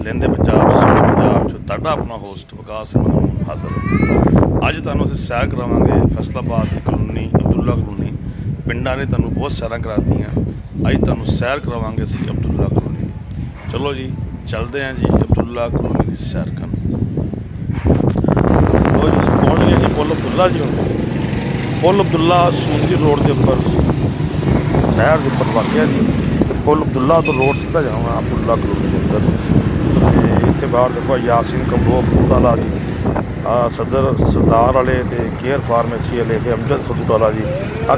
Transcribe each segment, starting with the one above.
ਰਹਿੰਦੇ ਪੰਜਾਬ ਸਾਡੇ ਪੰਜਾਬ 'ਚ ਤੁਹਾਡਾ ਆਪਣਾ ਹੋਸਟ ਵਿਕਾਸ ਸਿੰਘ ਹਾਜ਼ਰ। ਅੱਜ ਤੁਹਾਨੂੰ ਅਸੀਂ ਸੈਰ ਕਰਾਵਾਂਗੇ ਫੈਸਲਾਬਾਦ ਦੀ ਕਲੋਨੀ ਅਬਦੁੱਲਾ ਕਲੋਨੀ। ਪਿੰਡਾਂ ਨੇ ਤੁਹਾਨੂੰ ਬਹੁਤ ਸੈਰਾਂ ਕਰਾਤੀਆਂ, ਅੱਜ ਤੁਹਾਨੂੰ ਸੈਰ ਕਰਾਵਾਂਗੇ ਅਸੀਂ ਅਬਦੁੱਲਾ ਕਲੋਨੀ। ਚਲੋ ਜੀ ਚੱਲਦੇ ਹਾਂ ਜੀ ਅਬਦੁੱਲਾ ਕਲੋਨੀ ਦੀ ਸੈਰ ਕਰਨ। ਲੋ ਜੀ ਪਹੁੰਚ ਗਏ ਜੀ ਪੁੱਲ ਅਬਦੁੱਲਾ ਜੀ। ਪੁੱਲ ਅਬਦੁੱਲਾ ਸਮੁੰਦਰੀ ਰੋਡ ਦੇ ਉੱਪਰ ਸ਼ਹਿਰ ਦੇ ਉੱਪਰ ਵਾਕਿਆ ਜੀ। ਪੁੱਲ ਅਬਦੁੱਲਾ ਤੋਂ ਰੋਡ ਸਿੱਧਾ ਜਾਵਾਂ ਅਬਦੁੱਲਾ ਕਲੋਨੀ ਦੇ ਅੰਦਰ। ਅਤੇ ਇੱਥੇ ਬਾਹਰ ਦੇਖੋ ਯਾਸੀਨ ਕੰਬੋ ਫਰੂਟ ਵਾਲਾ ਜੀ, ਸਰਦਾਰ ਵਾਲੇ ਅਤੇ ਕੇਅਰ ਫਾਰਮੇਸੀ ਵਾਲੇ ਅਤੇ ਅਮਜਦ ਫਰੂਟ ਵਾਲਾ ਜੀ।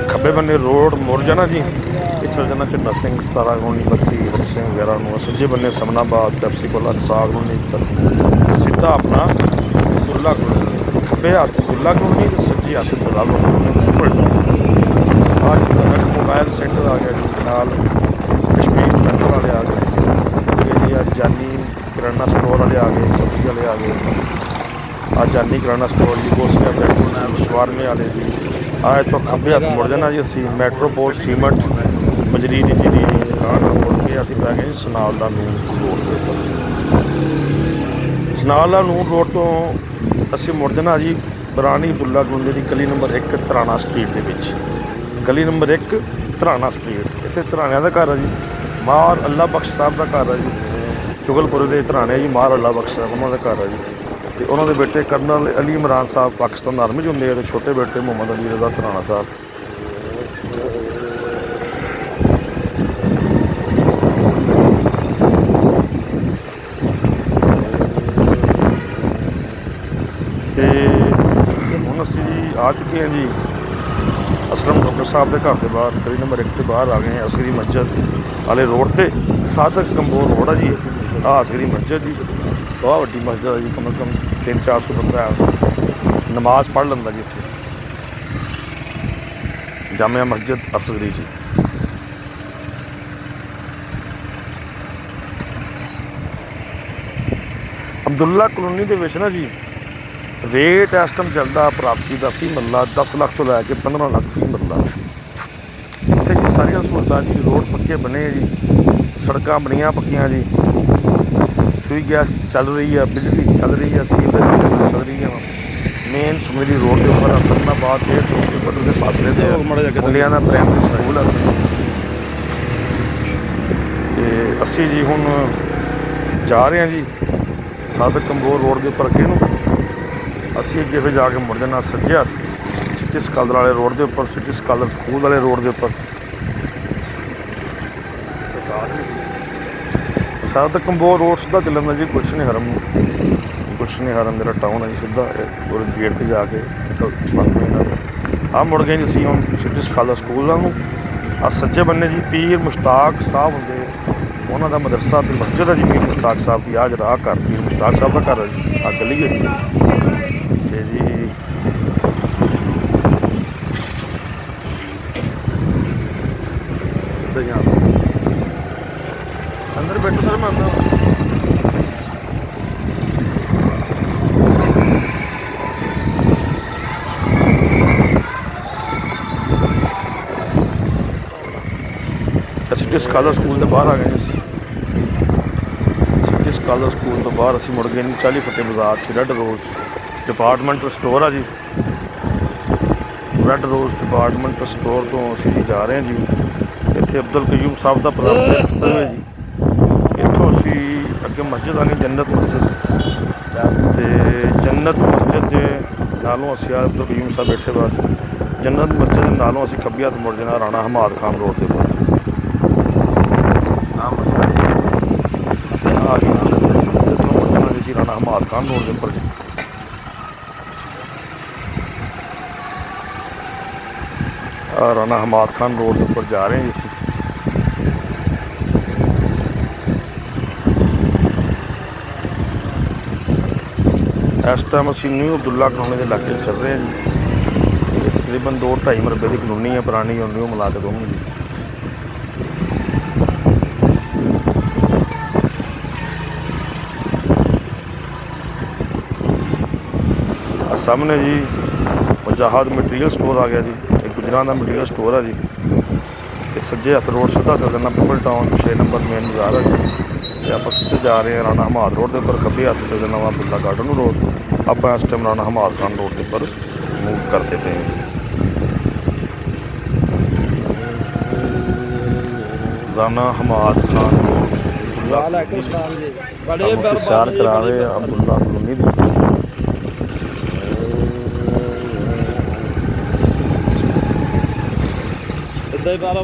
ਖੱਬੇ ਬੰਨੇ ਰੋਡ ਮੁੜ ਜਾਣਾ ਜੀ, ਇਹ ਚੱਲ ਜਾਣਾ ਝੰਡਾ ਸਿੰਘ 17 ਕਲੋਨੀ 32 ਹਰੀ ਸਿੰਘ ਵਗੈਰਾ ਨੂੰ। ਸੱਜੇ ਬੰਨੇ ਸਮਨਾਬਾਦ ਪੈਪਸੀ ਕੋਲਾ ਸਾਗ ਕਲੋਨੀ ਸਿੱਧਾ ਆਪਣਾ ਅਬਦੁੱਲਾ ਕਲੋਨੀ। ਖੱਬੇ ਹੱਥ ਅਬਦੁੱਲਾ ਕਲੋਨੀ ਅਤੇ ਸੱਜੇ ਹੱਥ ਦਲਾਲ ਮੋਬਾਈਲ ਸੈਂਟਰ ਆ ਗਿਆ ਜੀ, ਨਾਲ ਕਸ਼ਮੀਰ ਮੈਟਰ ਵਾਲੇ ਆ ਗਏ, ਠੀਕ ਹੈ ਜੀ। ਆ ਜਾਨੀ ਕਰਿਆਨਾ ਸਟੋਰ ਵਾਲੇ ਆ ਗਏ, ਸਬਜ਼ੀ ਵਾਲੇ ਆ ਗਏ। ਆ ਜਾਨੀ ਕਰਿਆਨਾ ਸਟੋਰ ਜੀ, ਗੋਸੀਆ ਬੈਠੋ ਸ਼ਵਾਰਮੇ ਵਾਲੇ ਜੀ। ਆ ਇੱਥੋਂ ਖੱਬੇ ਹੱਥ ਮੁੜ ਜਾਣਾ ਜੀ ਅਸੀਂ ਮੈਟਰੋਪੋਲ ਸੀਮੈਂਟ ਮਜਰੀ ਦੀ ਜਿਹੜੀ ਦੁਕਾਨ ਮੁੜ ਕੇ ਅਸੀਂ ਪੈ ਗਏ ਜੀ ਸਨਾਲਦਾ ਨੂਨ ਰੋਡ ਦੇ ਉੱਪਰ। ਸਨਾਲਦਾ ਨੂਨ ਰੋਡ ਤੋਂ ਅਸੀਂ ਮੁੜ ਜਾਣਾ ਜੀ ਬਰਾਣੀ ਅਬਦੁੱਲਾ ਕਲੋਨੀ ਦੀ ਗਲੀ ਨੰਬਰ 1 ਧਰਾਣਾ ਸਟਰੀਟ ਦੇ ਵਿੱਚ। ਗਲੀ ਨੰਬਰ 1 ਧਰਾਣਾ ਸਟਰੀਟ, ਇੱਥੇ ਧਰਾਣਿਆਂ ਦਾ ਘਰ ਹੈ ਜੀ। ਮਾਰ ਅੱਲਾ ਬਖਸ਼ ਸਾਹਿਬ ਦਾ ਘਰ ਹੈ ਜੀ, ਚੁਗਲਪੁਰੇ ਦੇ ਧਰਾਣੇ ਜੀ। ਮਾਰ ਅੱਲਾ ਬਖਸ਼ ਸਾਹਿਬ ਉਹਨਾਂ ਦਾ ਘਰ ਹੈ ਜੀ। ਅਤੇ ਉਹਨਾਂ ਦੇ ਬੇਟੇ ਕਰਨਲ ਅਲੀ ਇਮਰਾਨ ਸਾਹਿਬ ਪਾਕਿਸਤਾਨ ਆਰਮੀ 'ਚ ਹੁੰਦੇ ਆ, ਅਤੇ ਛੋਟੇ ਬੇਟੇ ਮੁਹੰਮਦ ਅਲੀ ਰਜ਼ਾ ਧਰਾਣਾ ਸਾਹਿਬ। ਅਤੇ ਹੁਣ ਅਸੀਂ ਆ ਚੁੱਕੇ ਹਾਂ ਜੀ ਅਸਲਮ ਡਾਕਟਰ ਸਾਹਿਬ ਦੇ ਘਰ ਦੇ ਬਾਹਰ, ਗਲੀ ਨੰਬਰ 1 ਦੇ ਬਾਹਰ ਆ ਗਏ ਹਾਂ। ਅਸਗਰੀ ਮਸਜਿਦ ਵਾਲੇ ਰੋਡ 'ਤੇ ਸਾਦਕ ਕੰਬੋਰ ਰੋਡ ਆ ਜੀ। ਆਹ ਅਸਗਰੀ ਮਸਜਿਦ ਜੀ, ਬਹੁਤ ਵੱਡੀ ਮਸਜਿਦ ਹੈ ਜੀ। ਕਮ ਸੇ ਕਮ 300-400 ਬੰਦਾ ਨਮਾਜ਼ ਪੜ੍ਹ ਲੈਂਦਾ ਜੀ ਇੱਥੇ। ਜਾਮਿਆ ਮਸਜਿਦ ਅਸਗਰੀ ਜੀ। ਅਬਦੁੱਲਾ ਕਲੋਨੀ ਦੇ ਵਿੱਚ ਨਾ ਜੀ ਰੇਟ ਇਸ ਟਾਈਮ ਚੱਲਦਾ ਪ੍ਰਾਪਰਟੀ ਦਾ ਫੀ ਮਰਲਾ 10 ਲੱਖ ਤੋਂ ਲੈ ਕੇ 15 ਲੱਖ ਫੀ ਮਰਲਾ। ਇੱਥੇ ਜੀ ਸਾਰੀਆਂ ਸਹੂਲਤਾਂ ਜੀ, ਰੋਡ ਪੱਕੇ ਬਣੇ ਜੀ, ਸੜਕਾਂ ਬਣੀਆਂ ਪੱਕੀਆਂ ਜੀ, ਸੂਈ ਗੈਸ ਚੱਲ ਰਹੀ ਹੈ, ਬਿਜਲੀ ਚੱਲ ਰਹੀ ਹੈ, ਸੀਵਰੇਜ ਚੱਲ ਰਹੀ ਹੈ। ਮੇਨ ਸਮੁੰਦਰੀ ਰੋਡ ਦੇ ਉੱਪਰ ਅਸਲਮਾਬਾਦ 1.5 ਕਿਲੋਮੀਟਰ ਦੇ ਫਾਸਲੇ 'ਤੇ ਮੁੰਡਿਆਂ ਦਾ ਪ੍ਰਾਇਮਰੀ ਸਕੂਲ ਹੈ। ਅਤੇ ਅਸੀਂ ਜੀ ਹੁਣ ਜਾ ਰਹੇ ਹਾਂ ਜੀ ਸਾਦਕ ਕੰਬੋਰ ਰੋਡ ਦੇ ਉੱਪਰ ਅੱਗੇ ਨੂੰ। ਅਸੀਂ ਅੱਗੇ ਫਿਰ ਜਾ ਕੇ ਮੁੜ ਜਾਣਾ ਸੱਜੇ ਹੱਥ ਸਿਟੀ ਸਕਾਲਰ ਵਾਲੇ ਰੋਡ ਦੇ ਉੱਪਰ, ਸਿਟੀ ਸਕਾਲਰ ਸਕੂਲ ਵਾਲੇ ਰੋਡ ਦੇ ਉੱਪਰ। ਸਾਦਕ ਕੰਬੋਰ ਰੋਡ ਸਿੱਧਾ ਚੱਲਣ ਦਾ ਜੀ ਗੁਲਸ਼ਨ ਹਰਮ ਜਿਹੜਾ ਟਾਊਨ ਹੈ ਜੀ, ਸਿੱਧਾ ਉਹ ਗੇਟ 'ਤੇ ਜਾ ਕੇ ਆਹ ਮੁੜ ਗਏ ਜੀ ਅਸੀਂ ਹੁਣ ਸਿਟੀ ਸਕਾਲਰ ਸਕੂਲ ਵੱਲ ਨੂੰ। ਆਹ ਸੱਜੇ ਬੰਨੇ ਜੀ ਪੀਰ ਮੁਸ਼ਤਾਕ ਸਾਹਿਬ ਹੁੰਦੇ, ਉਹਨਾਂ ਦਾ ਮਦਰਸਾ ਅਤੇ ਮਸਜਿਦ ਹੈ ਜੀ। ਪੀਰ ਮੁਸ਼ਤਾਕ ਸਾਹਿਬ ਦੀ ਆਹ ਜਿਹੜਾ ਘਰ ਪੀਰ ਮੁਸ਼ਤਾਕ ਸਾਹਿਬ ਦਾ ਘਰ ਹੈ ਜੀ। ਆਹ ਗਲੀ ਹੈ ਜੀ। ਅਤੇ ਜੀ ਅੰਦਰ ਬੈਠੋ ਸਰ, ਮੈਂ ਅੰਦਰ ਸਿਟੀ ਸਕਾਲਰ ਸਕੂਲ ਦੇ ਬਾਹਰ ਆ ਗਏ ਅਸੀਂ। ਸਿਟੀ ਸਕਾਲਰ ਸਕੂਲ ਤੋਂ ਬਾਹਰ ਅਸੀਂ ਮੁੜ ਗਏ ਜੀ 40 ਫੱਟੇ ਬਾਜ਼ਾਰ 'ਚ ਰੈੱਡ ਰੋਜ਼ ਡਿਪਾਰਟਮੈਂਟਲ ਸਟੋਰ ਆ ਜੀ। ਰੈੱਡ ਰੋਜ਼ ਡਿਪਾਰਟਮੈਂਟਲ ਸਟੋਰ ਤੋਂ ਅਸੀਂ ਜਾ ਰਹੇ ਹਾਂ ਜੀ। ਇੱਥੇ ਅਬਦੁਲ ਕਯੂਮ ਸਾਹਿਬ ਦਾ ਪ੍ਰਾਪਤ ਹੈ ਜੀ। ਇੱਥੋਂ ਅਸੀਂ ਅੱਗੇ ਮਸਜਿਦ ਆ ਗਈ ਜੰਨਤ ਮਸਜਿਦ, ਅਤੇ ਜੰਨਤ ਮਸਜਿਦ ਦੇ ਨਾਲੋਂ ਅਸੀਂ ਅਬਦੁਲ ਕਯੂਮ ਸਾਹਿਬ ਬੈਠੇ ਬਾਅਦ ਜੰਨਤ ਮਸਜਿਦ ਦੇ ਨਾਲੋਂ ਅਸੀਂ ਖੱਬੇ ਹੱਥ ਮੁੜ ਜਾਣਾ ਰਾਣਾ ਹਮਾਦ ਖਾਨ ਰੋਡ ਦੇ ਉੱਪਰ। ਆ ਗਈ ਇੱਥੋਂ ਮੁੜ ਜਾਣਾ ਜੀ ਰਾਣਾ ਹਮਾਦ ਖਾਨ ਰੋਡ ਦੇ ਉੱਪਰ ਜੀ। ਰਾਣਾ ਹਮਾਦ ਖਾਨ ਰੋਡ ਦੇ ਉੱਪਰ ਜਾ ਰਹੇ ਹਾਂ ਜੀ ਅਸੀਂ। ਇਸ ਟਾਈਮ ਅਸੀਂ ਨਿਊ ਅਬਦੁੱਲਾ ਕਲੋਨੀ ਦੇ ਇਲਾਕੇ 'ਚ ਚੱਲ ਰਹੇ ਹਾਂ ਜੀ। ਤਕਰੀਬਨ 2-2.5 ਮਰਬੇ ਦੀ ਕਲੋਨੀ ਹੈ, ਪੁਰਾਣੀ ਔਰ ਨਿਊ ਮਿਲਾ ਕੇ ਦੋਵੇਂ ਜੀ। ਸਾਹਮਣੇ ਜੀ ਮੁਜਾਹਦ ਮਟੀਰੀਅਲ ਸਟੋਰ ਆ ਗਿਆ ਜੀ, ਇਹ ਗੁਜਰਾਂ ਦਾ ਮਟੀਰੀਅਲ ਸਟੋਰ ਹੈ ਜੀ। ਅਤੇ ਸੱਜੇ ਹੱਥ ਰੋਡ ਸਿੱਧਾ ਚੱਲ ਜਾਣਾ ਪਿਪਲ ਟਾਊਨ 6 ਨੰਬਰ ਮੇਨ ਬਾਜ਼ਾਰ ਹੈ ਜੀ। ਤੇ ਆਪਾਂ ਸਿੱਧੇ ਜਾ ਰਹੇ ਹਾਂ ਰਾਣਾ ਹਮਾਦ ਰੋਡ ਦੇ ਉੱਪਰ, ਖੱਬੇ ਹੱਥ ਤੇ ਨਵਾਂ ਅਬਦੁੱਲਾ ਗਾਰਡਨ ਰੋਡ। ਆਪਾਂ ਇਸ ਟਾਈਮ ਰਾਣਾ ਹਮਾਦ ਖਾਨ ਰੋਡ ਦੇ ਉੱਪਰ ਮੂਵ ਕਰਦੇ ਪਏ ਹਾਂ। ਰਾਣਾ ਹਮਾਦ ਖਾਨ ਰੋਡ ਤੁਹਾਨੂੰ ਸੈਰ ਕਰਾ ਰਹੇ ਆ ਅਬਦੁੱਲਾ ਕਲੋਨੀ ਦੀ। ਇੱਦਾਂ ਹੀ ਬਾਰ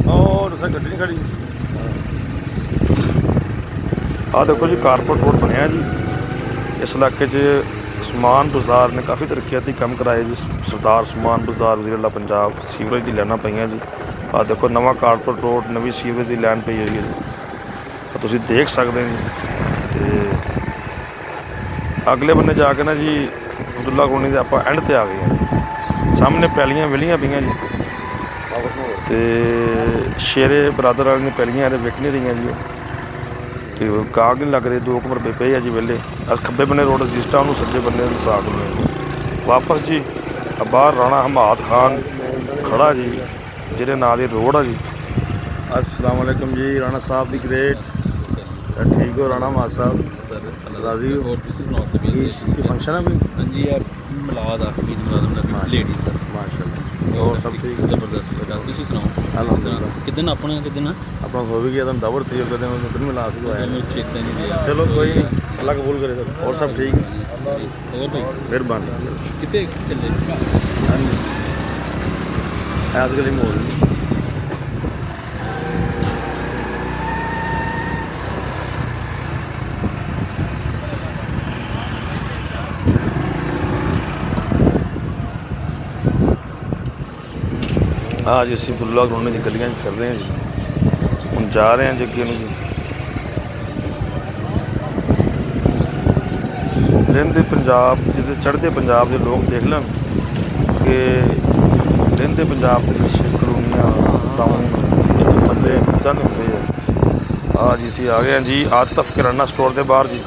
ਔਰ ਉੱਥੇ ਗੱਡੀ ਨਹੀਂ ਖੜੀ। ਆਹ ਦੇਖੋ ਜੀ ਕਾਰਪੋਰੇਟ ਰੋਡ ਬਣਿਆ ਜੀ। ਇਸ ਇਲਾਕੇ 'ਚ ਸਮਾਨ ਬਾਜ਼ਾਰ ਨੇ ਕਾਫੀ ਤਰੱਕੀਆਤੀ ਕੰਮ ਕਰਾਏ ਜੀ। ਸਰਦਾਰ ਸਮਾਨ ਬਾਜ਼ਾਰ ਵਜ਼ੀਰ ਪੰਜਾਬ ਸੀਵਰੇਜ ਦੀ ਲਾਈਨਾਂ ਪਈਆਂ ਜੀ। ਆਹ ਦੇਖੋ ਨਵਾਂ ਕਾਰਪੋਰੇਟ ਰੋਡ, ਨਵੀਂ ਸੀਵਰੇਜ ਦੀ ਲਾਈਨ ਪਈ ਹੋਈ ਹੈ ਜੀ, ਤੁਸੀਂ ਦੇਖ ਸਕਦੇ ਹੋ ਜੀ। ਤੇ ਅਗਲੇ ਬੰਨੇ ਜਾ ਕੇ ਨਾ ਜੀ ਅਬਦੁੱਲਾ ਕਲੋਨੀ ਦੇ ਆਪਾਂ ਐਂਡ 'ਤੇ ਆ ਗਏ ਹਾਂ। ਸਾਹਮਣੇ ਪੈਲੀਆਂ ਵਿਹਲੀਆਂ ਪਈਆਂ ਜੀ, ਤੇ ਸ਼ੇਰੇ ਬਰਾਦਰ ਵਾਲੇ ਨੇ ਪੈਲੀਆਂ ਇਹਦੇ ਵਿਕ ਨਹੀਂ ਰਹੀਆਂ ਜੀ, ਤੇ ਕਾਗ ਨਹੀਂ ਲੱਗ ਰਹੇ। 2 ਮਰਬੇ ਪਏ ਆ ਜੀ ਵਿਹਲੇ। ਖੱਬੇ ਬੰਨੇ ਰੋਡ ਰਜਿਸਟਰ ਉਹਨੂੰ, ਸੱਜੇ ਬੰਨੇ ਸਾਗ ਨੂੰ ਵਾਪਸ ਜੀ ਬਾਹਰ ਰਾਣਾ ਹਮਾਦ ਖਾਨ ਖੜਾ ਜੀ, ਜਿਹਦੇ ਨਾਂ ਦੀ ਰੋਡ ਆ ਜੀ। अस्सलाम वालेकुम जी। राणा साहब दी ग्रेट सर, ठीक हो राणा हमाद साहब? सर राजी हो? और तुसी सुनाओ तबीयत ये फंक्शन है कोई? हाँ जी यार, मिलाद आ ईद मिलाद लेडी सर माशाल्लाह। और सब ठीक? जबरदस्त बेटा, तुसी सुनाओ? अल्हम्दुलिल्लाह। किदन अपने किदन अपना हो भी गया तुम दावत थी और कदम दिन मिला सको आया। मैं चेता नहीं दिया। चलो कोई नहीं, अल्लाह कबूल करे सर। और सब ठीक? और भाई मेहरबानी। कितने चले? हाँ जी ऐस गली मोड़ हाँ जी। ਅਸੀਂ ਅਬਦੁੱਲਾ ਕਲੋਨੀ ਦੀ ਗਲੀਆਂ 'ਚ ਫਿਰ ਰਹੇ ਹਾਂ ਜੀ। ਹੁਣ ਜਾ ਰਹੇ ਹਾਂ ਜੀ ਅੱਗੇ ਨੂੰ ਜੀ। ਲਹਿੰਦੇ ਪੰਜਾਬ ਜਿਹਦੇ ਚੜ੍ਹਦੇ ਪੰਜਾਬ ਦੇ ਲੋਕ ਦੇਖ ਲੈਣ ਕਿ ਲਹਿੰਦੇ ਪੰਜਾਬ ਦੇ ਵਿੱਚ ਕਲੋਨੀਆਂ ਟਾਊਨ ਬੰਦੇ ਸਨ ਹੁੰਦੇ ਆ। ਹਾਂ ਜੀ ਅਸੀਂ ਆ ਗਏ ਹਾਂ ਜੀ ਆਤਫ ਕਿਰਾਨਾ ਸਟੋਰ ਦੇ ਬਾਹਰ ਜੀ।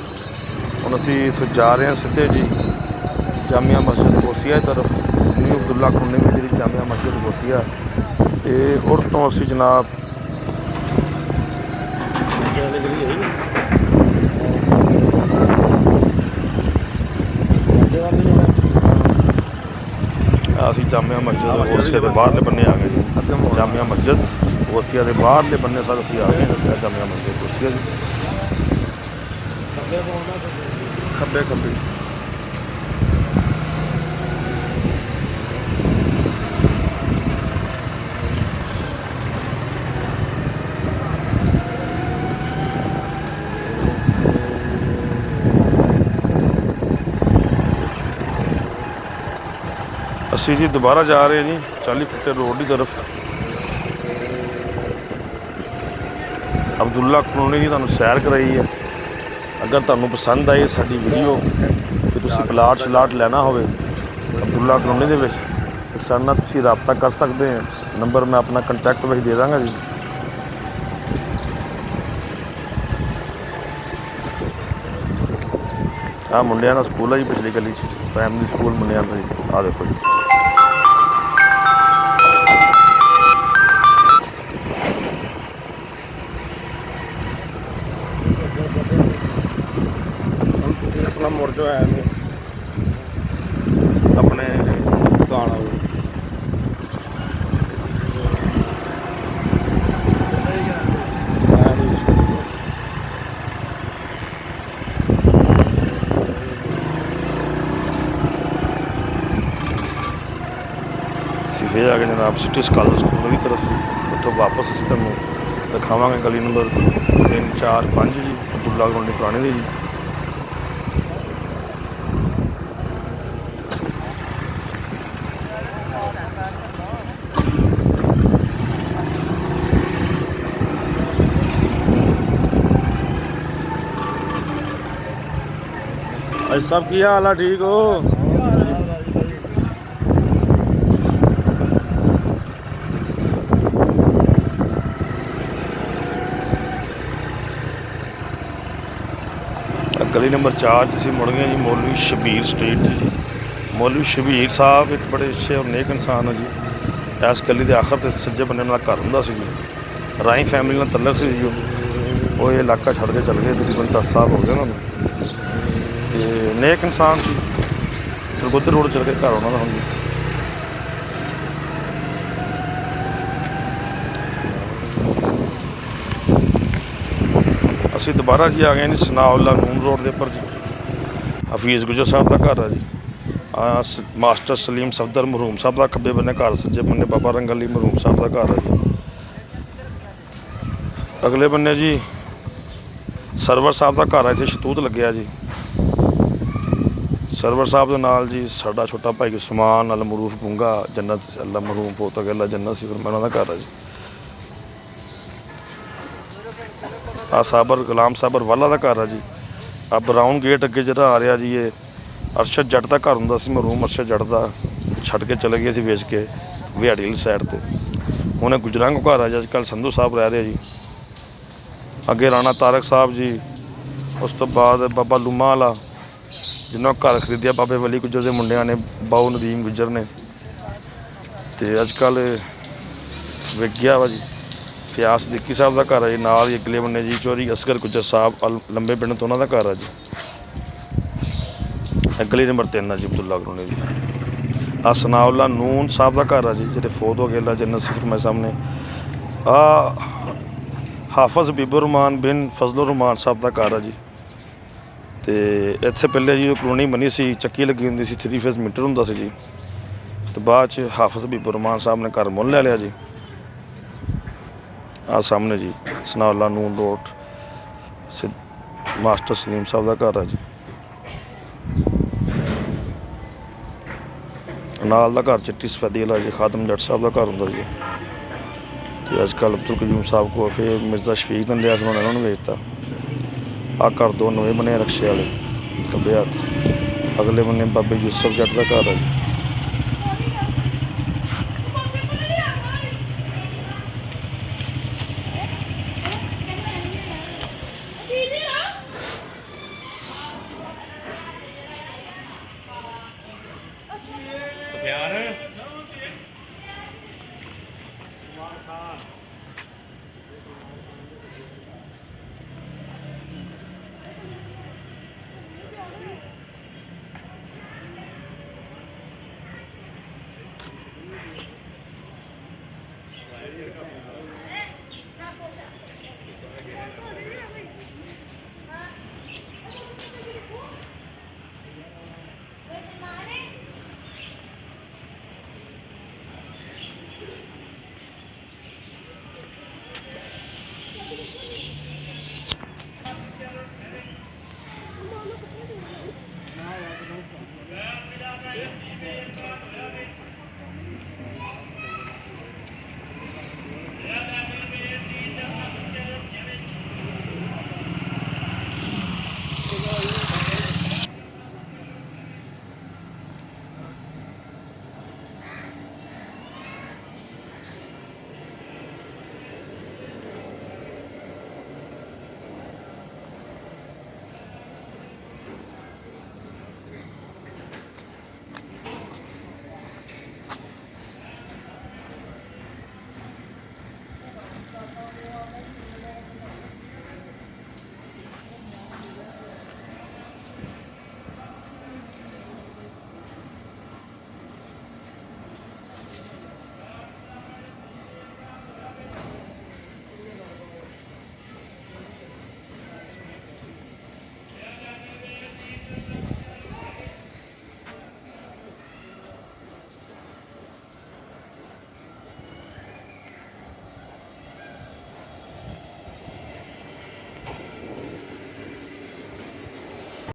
ਹੁਣ ਅਸੀਂ ਇੱਥੇ ਜਾ ਰਹੇ ਹਾਂ ਸਿੱਧੇ ਜੀ ਜਾਮੀਆ ਮਸਜਿਦ ਗੋਸੀਆ ਦੀ ਤਰਫ। ਨਿਊ ਅਬਦੁੱਲਾ ਕਲੋਨੀ ਵਿੱਚ ਜਿਹੜੀ ਜਾਮੀਆ ਮਸਜਿਦ ਗੋਸੀਆ, ਤੇ ਉਰ ਤੋਂ ਅਸੀਂ ਜਨਾਬ ਅਸੀਂ ਜਾਮੀਆ ਮਸਜਿਦ ਗੋਸੀਆ ਦੇ ਬਾਹਰਲੇ ਬੰਨੇ ਆ ਗਏ ਜੀ। ਜਾਮੀਆ ਮਸਜਿਦ ਗੋਸੀਆ ਦੇ ਬਾਹਰਲੇ ਬੰਨੇ ਤੱਕ ਅਸੀਂ ਆ ਗਏ ਹਾਂ। ਜਾਮੀਆ ਮਸਜਿਦ ਗੋਸੀਆ ਜੀ, ਖੱਬੇ ਖੱਬੇ। ਅਸੀਂ ਜੀ ਦੁਬਾਰਾ ਜਾ ਰਹੇ ਹਾਂ ਜੀ 40 ਫੁੱਟ ਰੋਡ ਦੀ ਤਰਫ। ਅਬਦੁੱਲਾ ਕਲੋਨੀ ਦੀ ਤੁਹਾਨੂੰ ਸੈਰ ਕਰਾਈ ਹੈ। ਅਗਰ ਤੁਹਾਨੂੰ ਪਸੰਦ ਆਈ ਸਾਡੀ ਵੀਡੀਓ ਕਿ ਤੁਸੀਂ ਪਲਾਟ ਸ਼ਲਾਟ ਲੈਣਾ ਹੋਵੇ ਅਬਦੁੱਲਾ ਕਲੋਨੀ ਦੇ ਵਿੱਚ, ਤਾਂ ਸਾਡੇ ਨਾਲ ਤੁਸੀਂ ਰਾਬਤਾ ਕਰ ਸਕਦੇ ਹੋ। ਨੰਬਰ ਮੈਂ ਆਪਣਾ ਕੰਟੈਕਟ ਵਿੱਚ ਦੇ ਦਾਂਗਾ ਜੀ। ਆਹ ਮੁੰਡਿਆਂ ਦਾ ਸਕੂਲ ਹੈ ਜੀ ਪਿਛਲੀ ਗਲੀ 'ਚ, ਪ੍ਰਾਇਮਰੀ ਸਕੂਲ ਮੁੰਡਿਆਂ ਦਾ ਜੀ। ਆਹ ਦੇਖੋ ਜੀ। अपना मुड़ जो है अपने दुकान फिर आ गए जनाब सिटी स्कॉलर स्कूल की तरफ। उतो वापस असीं तुहानूं दिखावांगे गली नंबर 3, 4, 5 जी अब्दुल्ला कॉलोनी पुरानी दी जी। भाई साहब की हाल है? ठीक हो? गली नंबर 4 असीं मुड़ गए जी मौलवी शबीर स्ट्रीट जी। मौलवी शबीर साहब एक बड़े अच्छे और नेक इंसान है जी। इस गली के आखिर से सज्जे बन्ने उन्हां दा घर हुंदा सी जी। राई फैमिली नाल तल्लक सी जी। ਉਹ ਇਹ ਇਲਾਕਾ ਛੱਡ ਕੇ ਚਲੇ ਗਏ, ਤਕਰੀਬਨ 10 ਸਾਲ ਹੋ ਗਏ ਉਹਨਾਂ ਨੂੰ। ਤੇ ਨੇਕ ਇਨਸਾਨ ਸੀ, ਸਰਗੋਧਰ ਰੋਡ ਚਲੇ ਗਏ ਘਰ ਉਹਨਾਂ ਦਾ ਹੁਣ ਜੀ। ਅਸੀਂ ਦੁਬਾਰਾ ਜੀ ਆ ਗਏ ਜੀ ਸਨਾਉਲਾ ਨੂਨ ਰੋਡ ਦੇ ਉੱਪਰ ਜੀ। ਹਫੀਜ਼ ਗੁੱਜਰ ਸਾਹਿਬ ਦਾ ਘਰ ਆ ਜੀ। ਮਾਸਟਰ ਸਲੀਮ ਸਫਦਰ ਮਰਹੂਮ ਸਾਹਿਬ ਦਾ ਖੱਬੇ ਬੰਨੇ ਘਰ, ਸੱਜੇ ਬੰਨੇ ਬਾਬਾ ਰੰਗ ਅਲੀ ਮਰਹੂਮ ਸਾਹਿਬ ਦਾ ਘਰ ਆ ਜੀ। ਅਗਲੇ ਬੰਨੇ ਜੀ ਸਰਵਰ ਸਾਹਿਬ ਦਾ ਘਰ ਆ, ਇੱਥੇ ਸ਼ਤੂਤ ਲੱਗਿਆ ਜੀ। ਸਰਵਰ ਸਾਹਿਬ ਦੇ ਨਾਲ ਜੀ ਸਾਡਾ ਛੋਟਾ ਭਾਈ ਉਸਮਾਨ ਅਲ ਮਰੂਫ ਗੁੰਗਾ ਜੰਨਤ ਅੱਲਾ ਮਰਹੂਮ ਪੋਤਾ ਅੱਲਾ ਜੰਨਤ ਸੀ ਉਹਨਾਂ ਦਾ ਘਰ ਆ ਜੀ। ਆ ਸਾਬਰ ਗੁਲਾਮ ਸਾਬਰ ਵਾਲਾ ਦਾ ਘਰ ਆ ਜੀ। ਆ ਬਰਾਊਨ ਗੇਟ ਅੱਗੇ ਜਿਹੜਾ ਆ ਰਿਹਾ ਜੀ, ਇਹ ਅਰਸ਼ਦ ਜੱਟ ਦਾ ਘਰ ਹੁੰਦਾ ਸੀ, ਮਰਹੂਮ ਅਰਸ਼ਦ ਜੱਟ ਦਾ, ਛੱਡ ਕੇ ਚਲੇ ਗਏ ਸੀ ਵੇਚ ਕੇ ਵਿਹਾੜੀ ਵਾਲੀ ਸਾਈਡ 'ਤੇ। ਉਹਨੇ ਗੁਜਰਾਂਗ ਘਰ ਆ ਜੀ, ਅੱਜ ਕੱਲ੍ਹ ਸੰਧੂ ਸਾਹਿਬ ਰਹਿ ਰਹੇ ਜੀ। ਅੱਗੇ ਰਾਣਾ ਤਾਰਕ ਸਾਹਿਬ ਜੀ, ਉਸ ਤੋਂ ਬਾਅਦ ਬਾਬਾ ਲੂਮਾ ਵਾਲਾ ਜਿਹਨਾਂ ਘਰ ਖਰੀਦਿਆ ਬਾਬੇ ਵਲੀ ਗੁੱਜਰ ਦੇ ਮੁੰਡਿਆਂ ਨੇ, ਬਾਊ ਨਦੀਮ ਗੁੱਜਰ ਨੇ। ਅਤੇ ਅੱਜ ਕੱਲ੍ਹ ਵਿਕ ਗਿਆ ਵਾ ਜੀ। ਫਿਆਸ ਸਿੱਦੀਕੀ ਸਾਹਿਬ ਦਾ ਘਰ ਹੈ ਜੀ, ਨਾਲ ਹੀ ਅਗਲੇ ਬੰਨੇ ਜੀ ਚੌਧਰੀ ਅਸਗਰ ਗੁੱਜਰ ਸਾਹਿਬ ਲੰਬੇ ਪਿੰਡ ਤੋਂ ਉਹਨਾਂ ਦਾ ਘਰ ਆ ਜੀ। ਗਲੀ ਨੰਬਰ 3 ਆ ਜੀ ਅਬਦੁੱਲਾ ਕਲੋਨੀ ਜੀ। ਆ ਸਨਾਉਲਾ ਨੂਨ ਸਾਹਿਬ ਦਾ ਘਰ ਆ ਜੀ, ਜਿਹੜੇ ਫੌਤ ਹੋ ਗਏ ਅੱਲਾ ਜੰਨਤ ਸਿਫਰ ਮੈਂ ਸਾਹਮਣੇ। ਆ ਹਾਫਜ਼ ਬੀਬੁਰ ਰਹਿਮਾਨ ਬਿਨ ਫਜ਼ਲੁਰ ਰਹਿਮਾਨ ਸਾਹਿਬ ਦਾ ਘਰ ਆ ਜੀ। ਅਤੇ ਇੱਥੇ ਪਹਿਲੇ ਜੀ ਕਲੋਨੀ ਬਣੀ ਸੀ, ਚੱਕੀ ਲੱਗੀ ਹੁੰਦੀ ਸੀ, 3 ਫੇਜ਼ ਮੀਟਰ ਹੁੰਦਾ ਸੀ ਜੀ। ਅਤੇ ਬਾਅਦ 'ਚ ਹਾਫਜ਼ ਬੀਬੁਰ ਰਹਿਮਾਨ ਸਾਹਿਬ ਨੇ ਘਰ ਮੁੱਲ ਲੈ ਲਿਆ ਜੀ। ਆਹ ਸਾਹਮਣੇ ਜੀ ਸਨਾਉਲਾ ਨੂਨ ਰੋਡ ਮਾਸਟਰ ਸਲੀਮ ਸਾਹਿਬ ਦਾ ਘਰ ਆ ਜੀ। ਨਾਲ ਦਾ ਘਰ ਚਿੱਟੀ ਸਫੈਦੀ ਵਾਲਾ ਜੀ ਖਾਦਮ ਜੱਟ ਸਾਹਿਬ ਦਾ ਘਰ ਹੁੰਦਾ ਜੀ। ਅਤੇ ਅੱਜ ਕੱਲ੍ਹ ਅਬਦੁਲ ਕਯੂਮ ਸਾਹਿਬ ਕੋਲ ਫਿਰ ਮਿਰਜ਼ਾ ਸ਼ਫੀਕ ਨੇ ਲਿਆ ਸੀ, ਉਹਨਾਂ ਨੂੰ ਵੇਚਤਾ। ਆਹ ਘਰ 2 ਨਵੇਂ ਬਣੇ ਰਕਸ਼ੇ ਵਾਲੇ ਖੱਬੇ ਹੱਥ। ਅਗਲੇ ਬੰਨੇ ਬਾਬੇ ਯੂਸਫ ਜੱਟ ਦਾ ਘਰ ਆ ਜੀ।